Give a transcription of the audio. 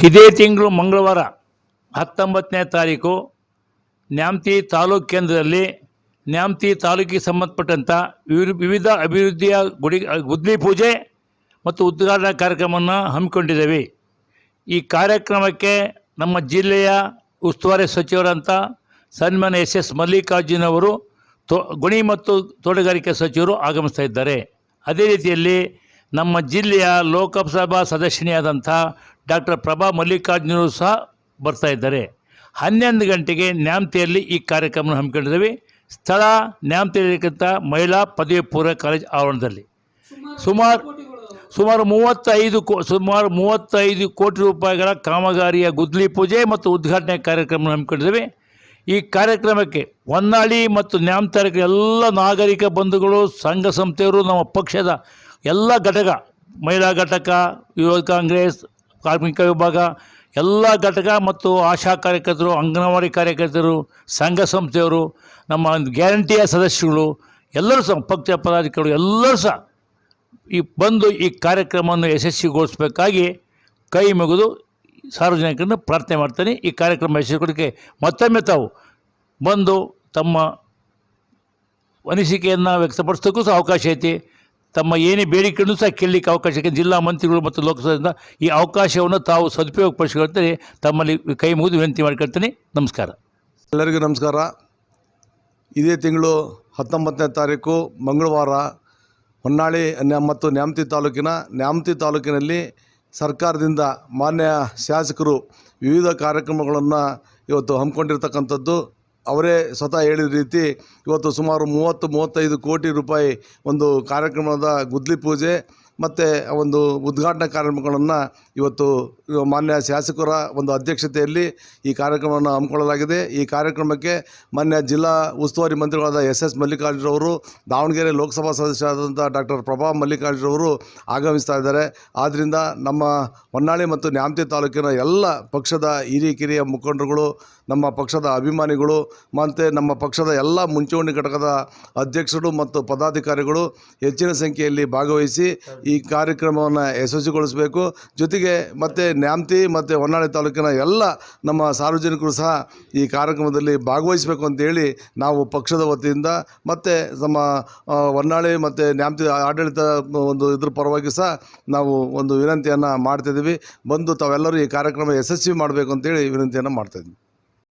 ಇದೇ ತಿಂಗಳು ಮಂಗಳವಾರ 19ನೇ ತಾರೀಕು ನ್ಯಾಮತಿ ತಾಲೂಕು ಕೇಂದ್ರದಲ್ಲಿ ನ್ಯಾಮತಿ ತಾಲೂಕಿಗೆ ಸಂಬಂಧಪಟ್ಟಂಥ ವಿವಿಧ ಅಭಿವೃದ್ಧಿಯ ಗುದ್ಲಿ ಪೂಜೆ ಮತ್ತು ಉದ್ಘಾಟನಾ ಕಾರ್ಯಕ್ರಮವನ್ನು ಹಮ್ಮಿಕೊಂಡಿದ್ದೇವೆ. ಈ ಕಾರ್ಯಕ್ರಮಕ್ಕೆ ನಮ್ಮ ಜಿಲ್ಲೆಯ ಉಸ್ತುವಾರಿ ಸಚಿವರಂಥ ಸನ್ಮಾನ್ಯ ಎಸ್ ಮಲ್ಲಿಕಾರ್ಜುನ್ ಅವರು, ಗಣಿ ಮತ್ತು ತೋಟಗಾರಿಕೆ ಸಚಿವರು ಆಗಮಿಸ್ತಾ ಇದ್ದಾರೆ. ಅದೇ ರೀತಿಯಲ್ಲಿ ನಮ್ಮ ಜಿಲ್ಲೆಯ ಲೋಕಸಭಾ ಸದಸ್ಯನಿಯಾದಂಥ ಡಾಕ್ಟರ್ ಪ್ರಭಾ ಮಲ್ಲಿಕಾರ್ಜುನರು ಸಹ ಬರ್ತಾ ಇದ್ದಾರೆ. 11 ಗಂಟೆಗೆ ನ್ಯಾಮತಿಯಲ್ಲಿ ಈ ಕಾರ್ಯಕ್ರಮ ಹಮ್ಮಿಕೊಂಡಿದ್ದೇವೆ. ಸ್ಥಳ ನ್ಯಾಮತಿಯಲ್ಲಿರ್ತಕ್ಕಂಥ ಮಹಿಳಾ ಪದವಿ ಪೂರ್ವ ಕಾಲೇಜ್ ಆವರಣದಲ್ಲಿ ಸುಮಾರು 35 ಕೋಟಿ ರೂಪಾಯಿಗಳ ಕಾಮಗಾರಿಯ ಗುದ್ಲಿ ಪೂಜೆ ಮತ್ತು ಉದ್ಘಾಟನೆ ಕಾರ್ಯಕ್ರಮ ಹಮ್ಮಿಕೊಂಡಿದ್ದೇವೆ. ಈ ಕಾರ್ಯಕ್ರಮಕ್ಕೆ ಹೊನ್ನಾಳಿ ಮತ್ತು ನ್ಯಾಮತಿ ಎಲ್ಲ ನಾಗರಿಕ ಬಂಧುಗಳು, ಸಂಘ ಸಂಸ್ಥೆಯವರು, ನಮ್ಮ ಪಕ್ಷದ ಎಲ್ಲ ಘಟಕ, ಮಹಿಳಾ ಘಟಕ, ಯುವ ಕಾಂಗ್ರೆಸ್, ಕಾರ್ಮಿಕ ವಿಭಾಗ ಎಲ್ಲ ಘಟಕ ಮತ್ತು ಆಶಾ ಕಾರ್ಯಕರ್ತರು, ಅಂಗನವಾಡಿ ಕಾರ್ಯಕರ್ತರು, ಸಂಘ ಸಂಸ್ಥೆಯವರು, ನಮ್ಮ ಗ್ಯಾರಂಟಿಯ ಸದಸ್ಯಗಳು ಎಲ್ಲರೂ ಸಹ, ಪಕ್ಷ ಪದಾಧಿಕಾರಿಗಳು ಎಲ್ಲರೂ ಸಹ ಬಂದು ಈ ಕಾರ್ಯಕ್ರಮವನ್ನು ಯಶಸ್ವಿಗೊಳಿಸಬೇಕಾಗಿ ಕೈ ಮುಗಿದು ಸಾರ್ವಜನಿಕರನ್ನು ಪ್ರಾರ್ಥನೆ ಮಾಡ್ತಾನೆ. ಈ ಕಾರ್ಯಕ್ರಮ ಯಶಸ್ವಿಗೊಳಿಸಲಿಕ್ಕೆ ಮತ್ತೊಮ್ಮೆ ತಾವು ಬಂದು ತಮ್ಮ ಅನಿಸಿಕೆಯನ್ನು ವ್ಯಕ್ತಪಡಿಸೋಕ್ಕೂ ಸಹ ಅವಕಾಶ ಐತಿ. ತಮ್ಮ ಏನೇ ಬೇಡಿಕೆಯನ್ನು ಸಹ ಕೇಳಲಿಕ್ಕೆ ಅವಕಾಶ ಐತೆ. ಜಿಲ್ಲಾ ಮಂತ್ರಿಗಳು ಮತ್ತು ಲೋಕಸಭೆಯಿಂದ ಈ ಅವಕಾಶವನ್ನು ತಾವು ಸದುಪಯೋಗಪಡಿಸಿಕೊಳ್ತಾರೆ. ತಮ್ಮಲ್ಲಿ ಕೈ ಮುಗಿದು ವಿನಂತಿ ಮಾಡಿಕೊಳ್ತೀನಿ. ನಮಸ್ಕಾರ. ಎಲ್ಲರಿಗೂ ನಮಸ್ಕಾರ. ಇದೇ ತಿಂಗಳು 19ನೇ ತಾರೀಕು ಮಂಗಳವಾರ ಹೊನ್ನಾಳಿ ಮತ್ತು ನ್ಯಾಮತಿ ತಾಲೂಕಿನಲ್ಲಿ ಸರ್ಕಾರದಿಂದ ಮಾನ್ಯ ಶಾಸಕರು ವಿವಿಧ ಕಾರ್ಯಕ್ರಮಗಳನ್ನು ಇವತ್ತು ಹಮ್ಮಿಕೊಂಡಿರ್ತಕ್ಕಂಥದ್ದು. ಅವರೇ ಸ್ವತಃ ಹೇಳಿದ ರೀತಿ ಇವತ್ತು ಸುಮಾರು 30-35 ಕೋಟಿ ರೂಪಾಯಿ ಒಂದು ಕಾರ್ಯಕ್ರಮದ ಗುದ್ಲಿ ಪೂಜೆ ಮತ್ತು ಒಂದು ಉದ್ಘಾಟನಾ ಕಾರ್ಯಕ್ರಮಗಳನ್ನು ಇವತ್ತು ಮಾನ್ಯ ಶಾಸಕರ ಒಂದು ಅಧ್ಯಕ್ಷತೆಯಲ್ಲಿ ಈ ಕಾರ್ಯಕ್ರಮವನ್ನು ಹಮ್ಮಿಕೊಳ್ಳಲಾಗಿದೆ. ಈ ಕಾರ್ಯಕ್ರಮಕ್ಕೆ ಮಾನ್ಯ ಜಿಲ್ಲಾ ಉಸ್ತುವಾರಿ ಮಂತ್ರಿಗಳಾದ ಎಸ್ ಮಲ್ಲಿಕಾರ್ಜುನ್ ಅವರು, ದಾವಣಗೆರೆ ಲೋಕಸಭಾ ಸದಸ್ಯರಾದಂಥ ಡಾಕ್ಟರ್ ಪ್ರಭಾ ಮಲ್ಲಿಕಾರ್ಜುನ್ ಅವರು ಆಗಮಿಸ್ತಾ ಇದ್ದಾರೆ. ಆದ್ದರಿಂದ ನಮ್ಮ ಹೊನ್ನಾಳಿ ಮತ್ತು ನ್ಯಾಮತಿ ತಾಲೂಕಿನ ಎಲ್ಲ ಪಕ್ಷದ ಹಿರಿಯ ಮುಖಂಡರುಗಳು, ನಮ್ಮ ಪಕ್ಷದ ಅಭಿಮಾನಿಗಳು ಮತ್ತು ನಮ್ಮ ಪಕ್ಷದ ಎಲ್ಲ ಮುಂಚೂಣಿ ಘಟಕದ ಅಧ್ಯಕ್ಷರು ಮತ್ತು ಪದಾಧಿಕಾರಿಗಳು ಹೆಚ್ಚಿನ ಸಂಖ್ಯೆಯಲ್ಲಿ ಭಾಗವಹಿಸಿ ಈ ಕಾರ್ಯಕ್ರಮವನ್ನು ಯಶಸ್ವಿಗೊಳಿಸಬೇಕು. ಜೊತೆಗೆ ಮತ್ತು ನ್ಯಾಮತಿ ಮತ್ತು ಹೊನ್ನಾಳಿ ತಾಲೂಕಿನ ಎಲ್ಲ ನಮ್ಮ ಸಾರ್ವಜನಿಕರು ಸಹ ಈ ಕಾರ್ಯಕ್ರಮದಲ್ಲಿ ಭಾಗವಹಿಸಬೇಕು ಅಂತೇಳಿ ನಾವು ಪಕ್ಷದ ವತಿಯಿಂದ ಮತ್ತು ನಮ್ಮ ಹೊನ್ನಾಳಿ ಮತ್ತು ನ್ಯಾಮತಿ ಆಡಳಿತ ಇದ್ರ ಪರವಾಗಿ ಸಹ ನಾವು ಒಂದು ವಿನಂತಿಯನ್ನು ಮಾಡ್ತಾಯಿದ್ದೀವಿ. ಬಂದು ತಾವೆಲ್ಲರೂ ಈ ಕಾರ್ಯಕ್ರಮ ಯಶಸ್ವಿ ಮಾಡಬೇಕು ಅಂತೇಳಿ ವಿನಂತಿಯನ್ನು ಮಾಡ್ತಾಯಿದ್ದೀವಿ.